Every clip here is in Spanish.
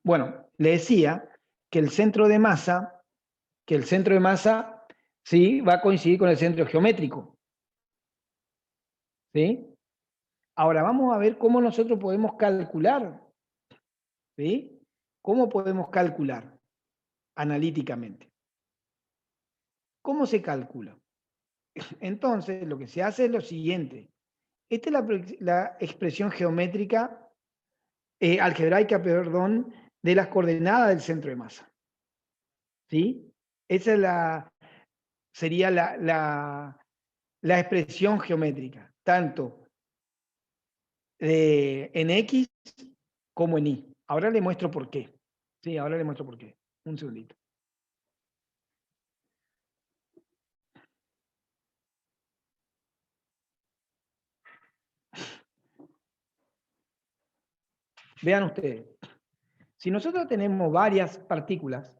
Bueno, le decía que el centro de masa, ¿sí? Va a coincidir con el centro geométrico. ¿Sí? Ahora vamos a ver cómo nosotros podemos calcular. ¿Sí? ¿Cómo podemos calcular analíticamente? ¿Cómo se calcula? Entonces, lo que se hace es lo siguiente. Esta es la expresión geométrica, algebraica, perdón, de las coordenadas del centro de masa. ¿Sí? Esa sería la expresión geométrica, tanto en X como en Y. Ahora le muestro por qué. Sí, ahora le muestro por qué. Un segundito. Vean ustedes. Si nosotros tenemos varias partículas,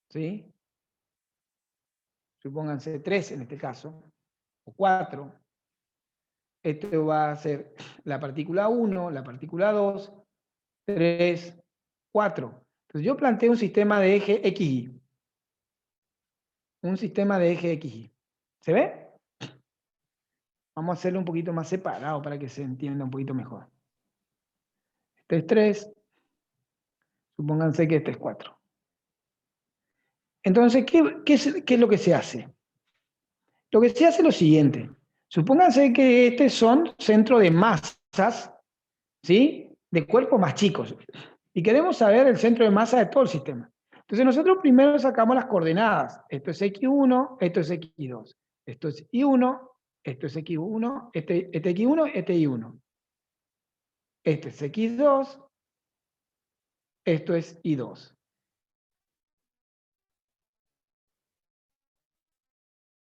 ¿sí? Supónganse 3 en este caso, o 4. Esto va a ser la partícula 1, la partícula 2, 3, 4. Entonces yo planteo un sistema de eje XY. Un sistema de eje XY. ¿Se ve? Vamos a hacerlo un poquito más separado para que se entienda un poquito mejor. Este es 3. Supónganse que este es 4. Entonces, ¿qué es lo que se hace? Lo que se hace es lo siguiente. Supónganse que estos son centros de masas, ¿sí? De cuerpos más chicos. Y queremos saber el centro de masa de todo el sistema. Entonces nosotros primero sacamos las coordenadas. Esto es X1, esto es X2. Esto es Y1, esto es X1, este X1, este Y1. Este es X2, esto es Y2.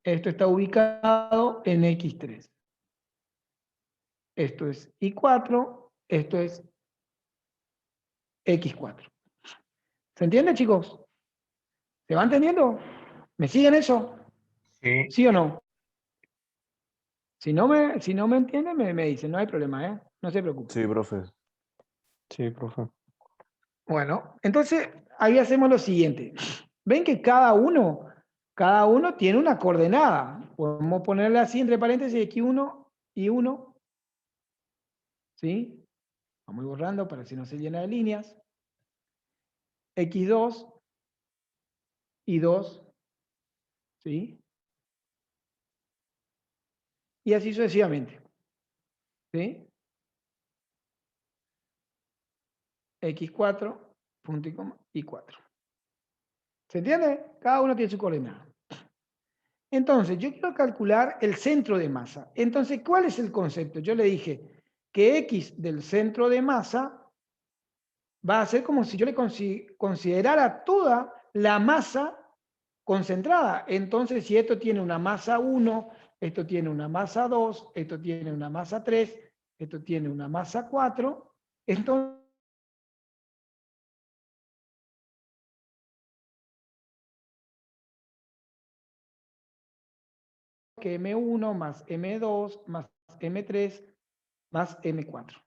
Esto está ubicado en X3. Esto es Y4, esto es X4. ¿Se entiende, chicos? ¿Se va entendiendo? ¿Me siguen eso? Sí. ¿Sí o no? Si no me entienden, me dicen, no hay problema, ¿eh? No se preocupen. Sí, profe. Sí, profe. Bueno, entonces ahí hacemos lo siguiente. Ven que cada uno tiene una coordenada. Podemos ponerle así entre paréntesis X1 y 1. ¿Sí? Vamos borrando para que no se llena de líneas. X2 y 2. ¿Sí? Y así sucesivamente. ¿Sí? X4, punto y coma, y 4. ¿Se entiende? Cada uno tiene su coordenada. Entonces, yo quiero calcular el centro de masa. Entonces, ¿cuál es el concepto? Yo le dije que X del centro de masa va a ser como si yo le considerara toda la masa concentrada. Entonces, si esto tiene una masa 1, esto tiene una masa 2, esto tiene una masa 3, esto tiene una masa 4, entonces que M1 más M2 más M3 más M4.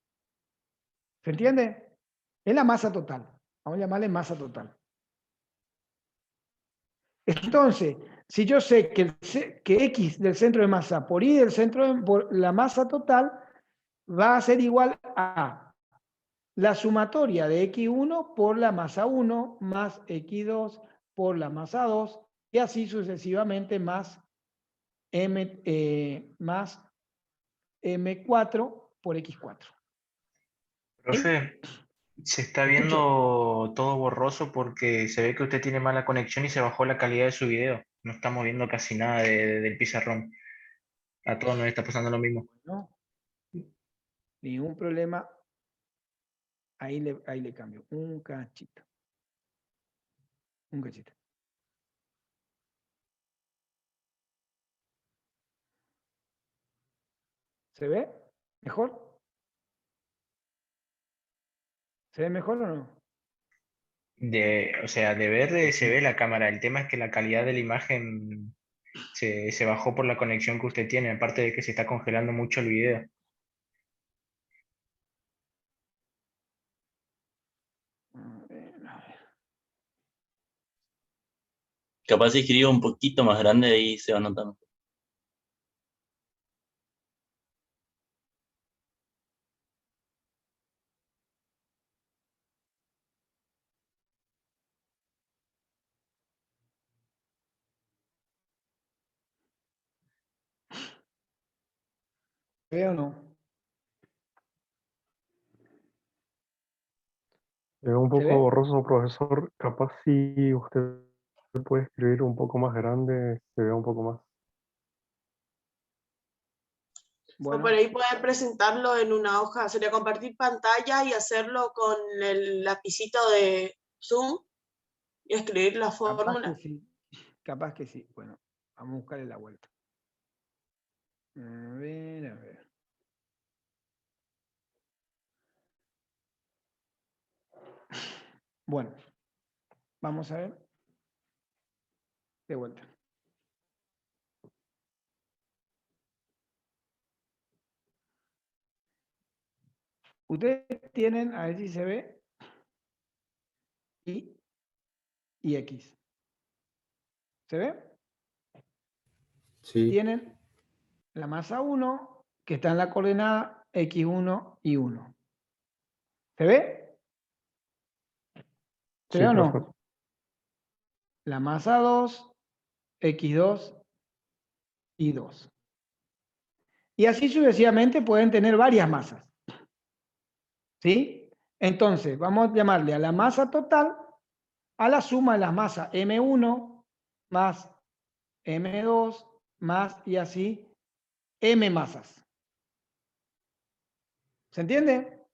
¿Se entiende? Es la masa total. Vamos a llamarle masa total. Entonces, si yo sé que X del centro de masa por Y del por la masa total va a ser igual a la sumatoria de X1 por la masa 1 más X2 por la masa 2 y así sucesivamente más más M4 por X4. Profe, se está Escucho. viendo todo borroso porque se ve que usted tiene mala conexión y se bajó la calidad de su video. No estamos viendo casi nada del pizarrón. A todos nos está pasando lo mismo. No, ningún problema. Ahí le cambio. Un cachito. Un cachito. ¿Se ve mejor? ¿Se ve mejor o no? O sea, de ver se ve la cámara. El tema es que la calidad de la imagen se bajó por la conexión que usted tiene, aparte de que se está congelando mucho el video. Capaz si escribo un poquito más grande ahí se va notando. ¿Ve o no? Es un ¿Se poco ve? borroso, profesor. Capaz si usted puede escribir un poco más grande, se vea un poco más. O Bueno, por ahí poder presentarlo en una hoja, sería compartir pantalla y hacerlo con el lapicito de Zoom y escribir la capaz que fórmula. sí. Capaz que sí. Bueno, vamos a buscarle la vuelta. A ver, a ver. Bueno, vamos a ver. De vuelta. Ustedes tienen, a ver si se ve, y X. ¿Se ve? Sí, Tienen la masa 1 que está en la coordenada X1 y 1. ¿Se ve? ¿Se Sí, ve o profe. no? La masa 2, X2 y 2. Y así sucesivamente pueden tener varias masas. ¿Sí? Entonces, vamos a llamarle a la masa total a la suma de las masas M1 más M2 más y así M masas. ¿Se entiende?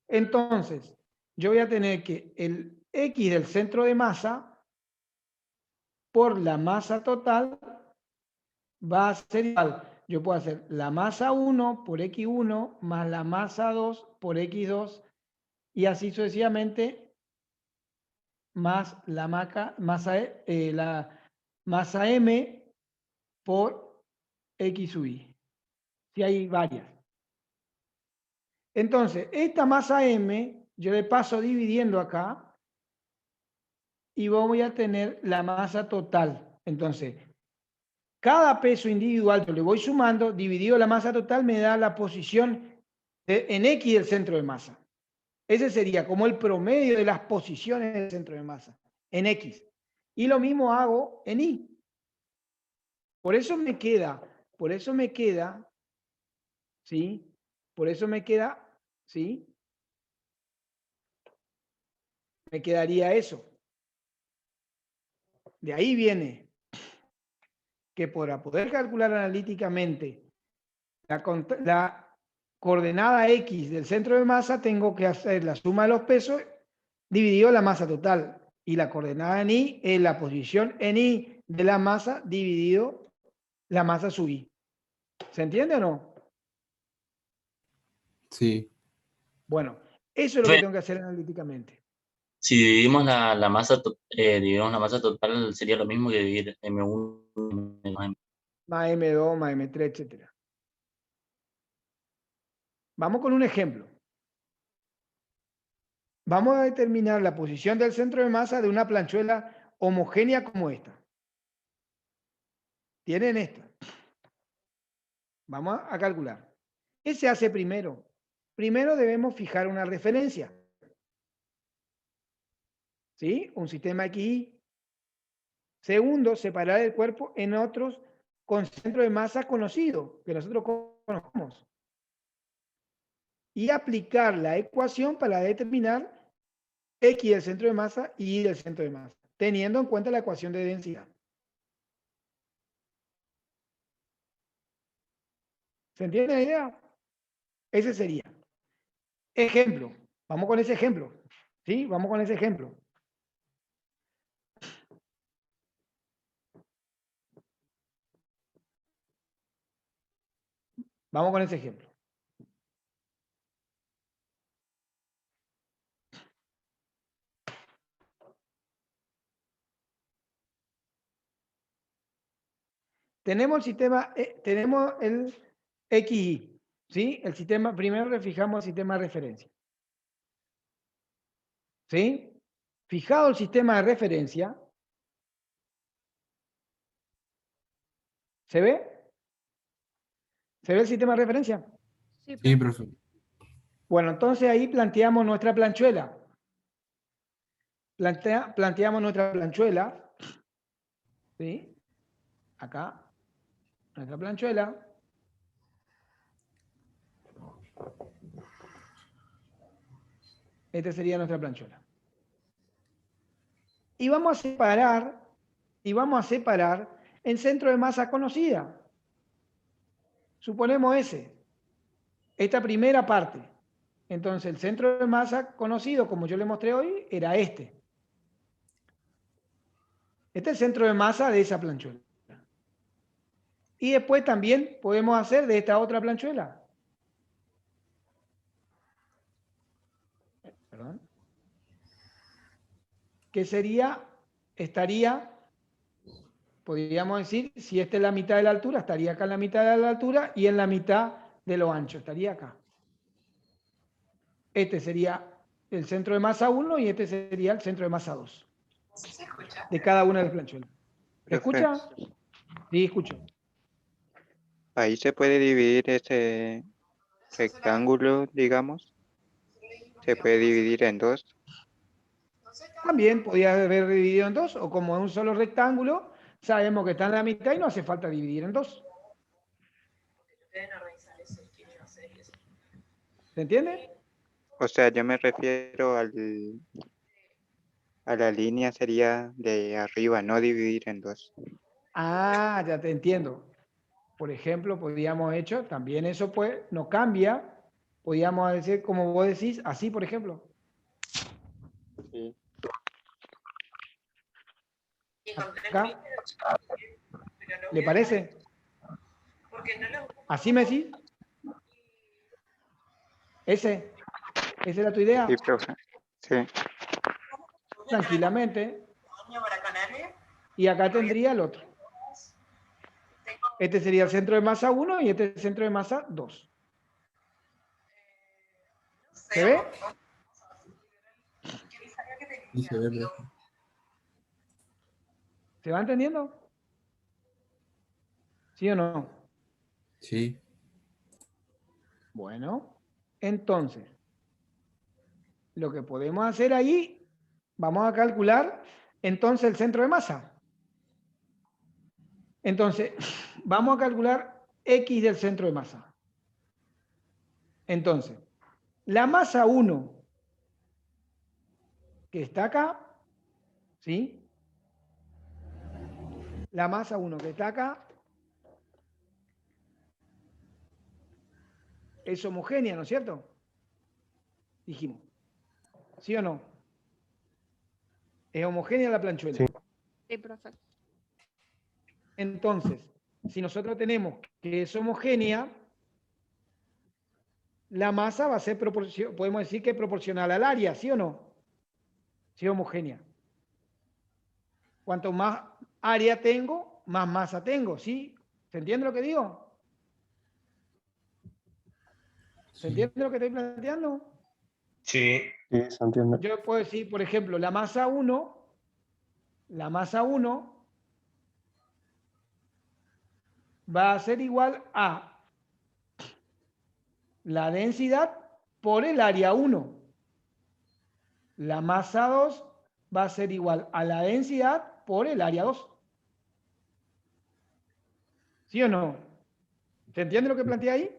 Entonces, yo voy a tener que el X del centro de masa por la masa total va a ser igual. Yo puedo hacer la masa 1 por X1 más la masa 2 por X2 y así sucesivamente más la masa M por X sub Y. Si hay varias. Entonces, esta masa M, yo le paso dividiendo acá y voy a tener la masa total. Entonces, cada peso individual yo le voy sumando, dividido la masa total, me da la posición en X del centro de masa. Ese sería como el promedio de las posiciones del centro de masa, en X. Y lo mismo hago en Y. Por eso me queda, ¿sí? Por eso me queda, ¿sí? Me quedaría eso. De ahí viene que para poder calcular analíticamente la coordenada X del centro de masa, tengo que hacer la suma de los pesos dividido la masa total. Y la coordenada en Y es la posición en Y de la masa dividido la masa sub Y. ¿Se entiende o no? sí. Bueno, eso es lo que Profe, tengo que hacer analíticamente. si dividimos la masa, dividimos la masa total, sería lo mismo que dividir M1 menos M. Más M2, más M3, etc. Vamos con un ejemplo. Vamos a determinar la posición del centro de masa de una planchuela homogénea como esta. Tienen esta. Vamos a calcular. ¿Qué se hace primero? Primero debemos fijar una referencia. ¿Sí? Un sistema XY. Segundo, separar el cuerpo en otros con centro de masa conocido, que nosotros conocemos. Y aplicar la ecuación para determinar X del centro de masa y Y del centro de masa, teniendo en cuenta la ecuación de densidad. ¿Se entiende la idea? Ese sería. Ejemplo. Vamos con ese ejemplo. ¿Sí? Vamos con ese ejemplo. Vamos con ese ejemplo. Tenemos el sistema, tenemos el XY, ¿sí? El sistema, primero le fijamos el sistema de referencia. ¿Sí? Fijado el sistema de referencia, ¿Se ve? ¿Se ve el sistema de referencia? Sí, profe. Bueno, entonces ahí planteamos nuestra planchuela. Planteamos nuestra planchuela. ¿Sí? Acá. Nuestra planchuela. Esta sería nuestra planchuela. Y vamos a separar en centro de masa conocida. Suponemos ese. Esta primera parte. Entonces, el centro de masa conocido, como yo le mostré hoy, era este. Este es el centro de masa de esa planchuela. Y después también podemos hacer de esta otra planchuela. Perdón. Que estaría, podríamos decir, si esta es la mitad de la altura, estaría acá en la mitad de la altura y en la mitad de lo ancho, estaría acá. Este sería el centro de masa 1 y este sería el centro de masa 2. De cada una de las planchuelas. ¿Se Profe, escucha? Sí, escucho. ahí se puede dividir ese rectángulo, digamos. Se puede dividir en dos. También podía haber dividido en dos, o como en un solo rectángulo, sabemos que está en la mitad y no hace falta dividir en dos. ¿Se entiende? O sea, yo me refiero a la línea sería de arriba, no dividir en dos. Ah, ya te entiendo. Por ejemplo, podríamos hecho, también eso pues no cambia. Podríamos decir, como vos decís, así, por ejemplo. Sí. Acá. ¿Le parece? ¿Así me decís? ¿Esa era tu idea? Sí, profe. Sí. Tranquilamente. Y acá tendría el otro. Este sería el centro de masa 1 y este es el centro de masa 2. ¿Se ve? Sí, se ve, profe. ¿Se va entendiendo? ¿Sí o no? Sí. Bueno, entonces, lo que podemos hacer ahí, vamos a calcular entonces el centro de masa. Entonces, vamos a calcular X del centro de masa. Entonces, la masa 1, que está acá, ¿sí? La masa 1 que está acá es homogénea, ¿no es cierto? Dijimos. ¿Sí o no? Es homogénea la planchuela. Sí. Sí, profe. Entonces, si nosotros tenemos que es homogénea, la masa va a ser proporcional, podemos decir que es proporcional al área, ¿sí o no? Si es homogénea. Cuanto más área tengo, más masa tengo, ¿sí? ¿Se entiende lo que digo? ¿Se Sí. entiende lo que estoy planteando? Sí, Sí, se entiende. Yo puedo decir, por ejemplo, la masa 1 va a ser igual a la densidad por el área 1. La masa 2 va a ser igual a la densidad por el área 2. ¿Sí o no? ¿Se entiende lo que plantea ahí?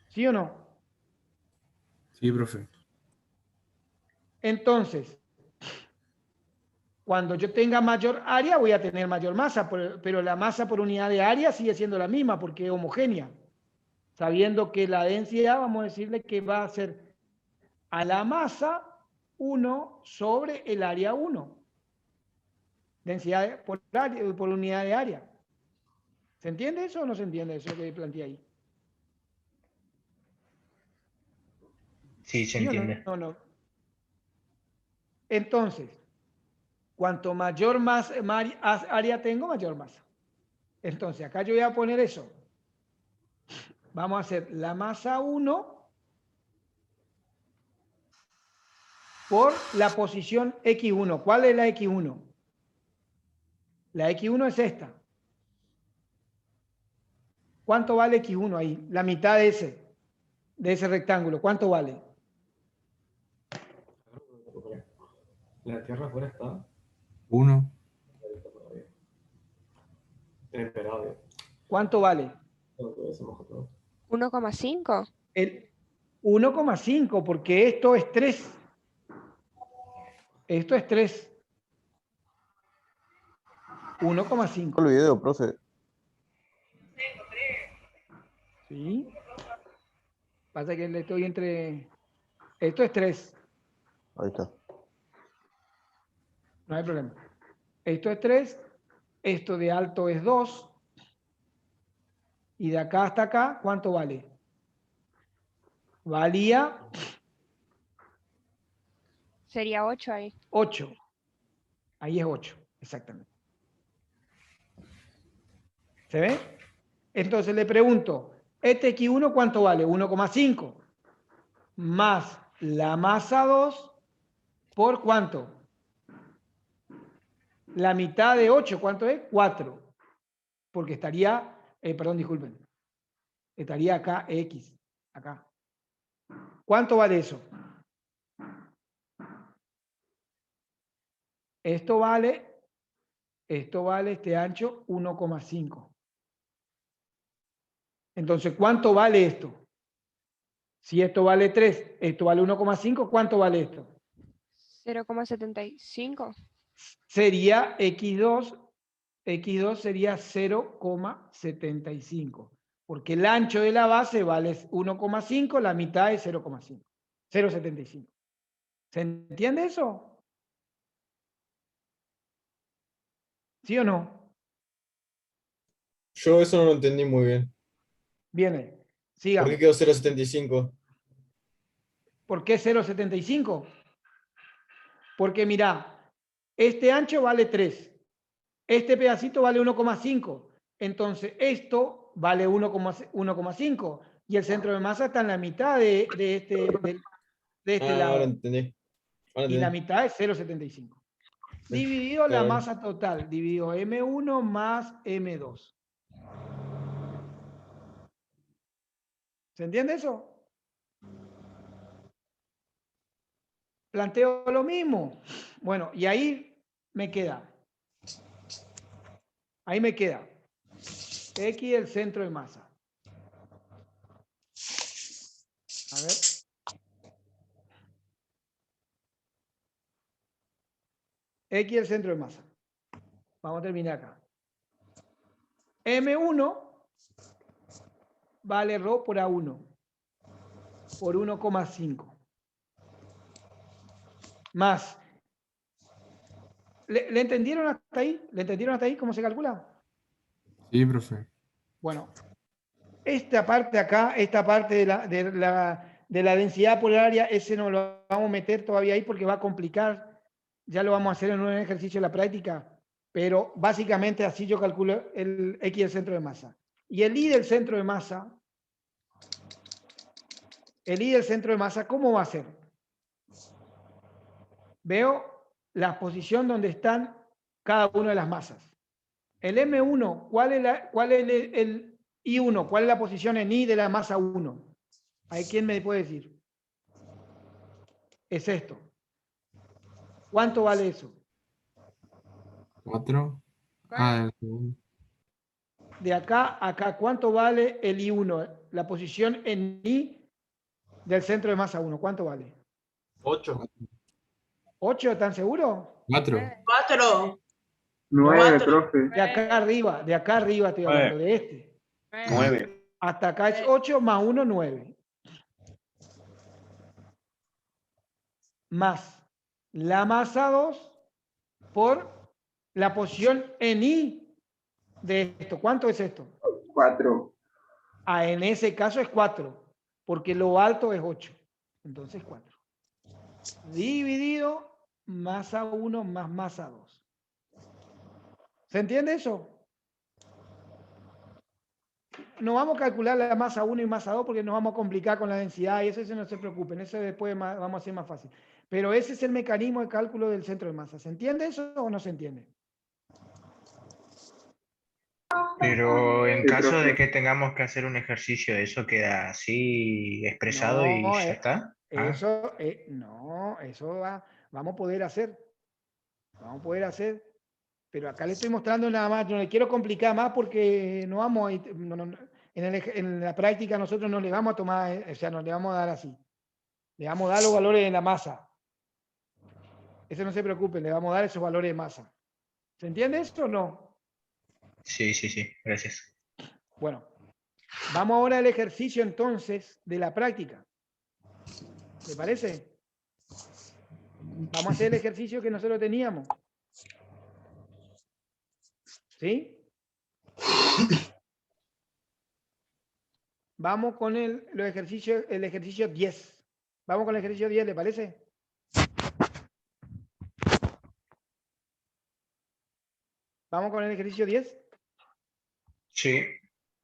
¿Sí o no? Sí, profe. Entonces, cuando yo tenga mayor área, voy a tener mayor masa, pero la masa por unidad de área sigue siendo la misma porque es homogénea. Sabiendo que la densidad, vamos a decirle que va a ser a la masa 1 sobre el área 1. Densidad por unidad de área. ¿Se entiende eso o no se entiende eso que planteé ahí? sí, se ¿Sí o entiende. no? No. Entonces, cuanto mayor área tengo, mayor masa. Entonces, acá yo voy a poner eso. Vamos a hacer la masa 1 por la posición X1. ¿Cuál es la X1? La X1 es esta. ¿Cuánto vale X1 ahí? La mitad de ese rectángulo. ¿Cuánto vale? La Tierra afuera está 1. esperado. ¿Cuánto vale? 1,5. El 1,5, porque esto es 3. Esto es 3. 1,5. El video, profe. ¿Sí? Pasa que le estoy entre... Esto es 3. Ahí está. No hay problema. Esto es 3. Esto de alto es 2. Y de acá hasta acá, ¿cuánto vale? Valía Sería 8 ahí. 8. Ahí es 8, exactamente. ¿Se ve? Entonces le pregunto, ¿este X1 cuánto vale? 1,5. Más la masa 2 por ¿cuánto? La mitad de 8, ¿cuánto es? 4. Porque estaría, perdón, disculpen. Estaría acá X, acá. ¿Cuánto vale eso? Esto vale este ancho 1,5. Entonces, ¿cuánto vale esto? Si esto vale 3, esto vale 1,5, ¿cuánto vale esto? 0,75. Sería X2 sería 0,75. Porque el ancho de la base vale 1,5, la mitad es 0,5. 0,75. ¿Se entiende eso? ¿Sí o no? Yo eso no lo entendí muy bien. Viene. ¿Por Sigamos. qué quedó 0,75? ¿Por qué 0,75? Porque mira, este ancho vale 3. Este pedacito vale 1,5. Entonces, esto vale 1,5. Y el centro de masa está en la mitad de este Ahora lado. entendí. Ahora Y la entendí. mitad es 0,75. Dividido la masa total. Dividido M1 más M2. ¿Se entiende eso? Planteo lo mismo. Bueno, y ahí me queda. Ahí me queda. X el centro de masa. A ver. X el centro de masa. Vamos a terminar acá. M1 vale ρ por A1 por 1,5. Más. ¿Le entendieron hasta ahí? ¿Le entendieron hasta ahí cómo se calcula? Sí, profe. Bueno, esta parte acá, esta parte de la densidad por área, ese no lo vamos a meter todavía ahí porque va a complicar. Ya lo vamos a hacer en un ejercicio de la práctica. Pero básicamente así yo calculo el X del centro de masa. Y el Y del centro de masa, ¿cómo va a ser? Veo la posición donde están cada una de las masas. El M1, ¿cuál es el I1? ¿Cuál es la posición en I de la masa 1? ¿Hay quién me puede decir? Es esto. ¿Cuánto vale eso? 4. El segundo. De acá a acá, ¿cuánto vale el I1? La posición en I del centro de masa 1, ¿cuánto vale? 8. ¿8? ¿Están seguros? 4. 4. 9, profe. De acá arriba estoy hablando, de este. 9. Hasta acá es 8 más 1, 9. Más la masa 2 por la posición en I de esto. ¿Cuánto es esto? 4. Ah, en ese caso es 4, porque lo alto es 8. Entonces 4. Dividido masa 1 más masa 2. ¿Se entiende eso? No vamos a calcular la masa 1 y masa 2 porque nos vamos a complicar con la densidad y eso no se preocupen, eso después vamos a hacer más fácil. Pero ese es el mecanismo de cálculo del centro de masa. ¿Se entiende eso o no se entiende? Pero en Sí, caso de profe. que tengamos que hacer un ejercicio, ¿eso queda así expresado y No, ya está? Ah, eso, no, eso vamos a poder hacer. Vamos a poder hacer. Pero acá le estoy mostrando nada más. No le quiero complicar más porque no vamos a ir, en la práctica nosotros no le vamos a tomar, o sea, no le vamos a dar así. Le vamos a dar los valores de la masa. Eso no se preocupen, le vamos a dar esos valores de masa. ¿Se entiende esto o no? sí, gracias. Bueno, vamos ahora al ejercicio entonces de la práctica. ¿Le parece? Vamos a hacer el ejercicio que nosotros teníamos. ¿Sí? Vamos con el ejercicio 10. Vamos con el ejercicio 10, ¿le parece? ¿Vamos con el ejercicio 10? Sí,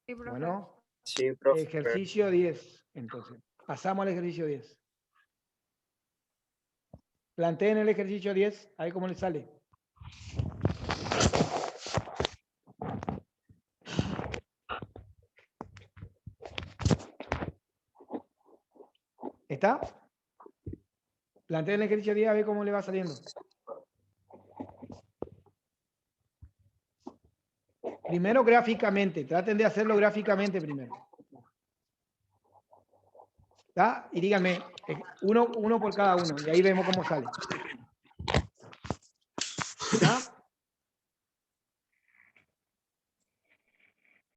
Sí, profe. Bueno, Sí, profe. ejercicio 10. Entonces, pasamos al ejercicio 10. Planteen el ejercicio 10, a ver cómo les sale. ¿Está? Planteen el ejercicio 10, a ver cómo le va saliendo. Primero gráficamente, traten de hacerlo gráficamente primero. ¿Está? Y díganme, uno por cada uno, y ahí vemos cómo sale. ¿Está?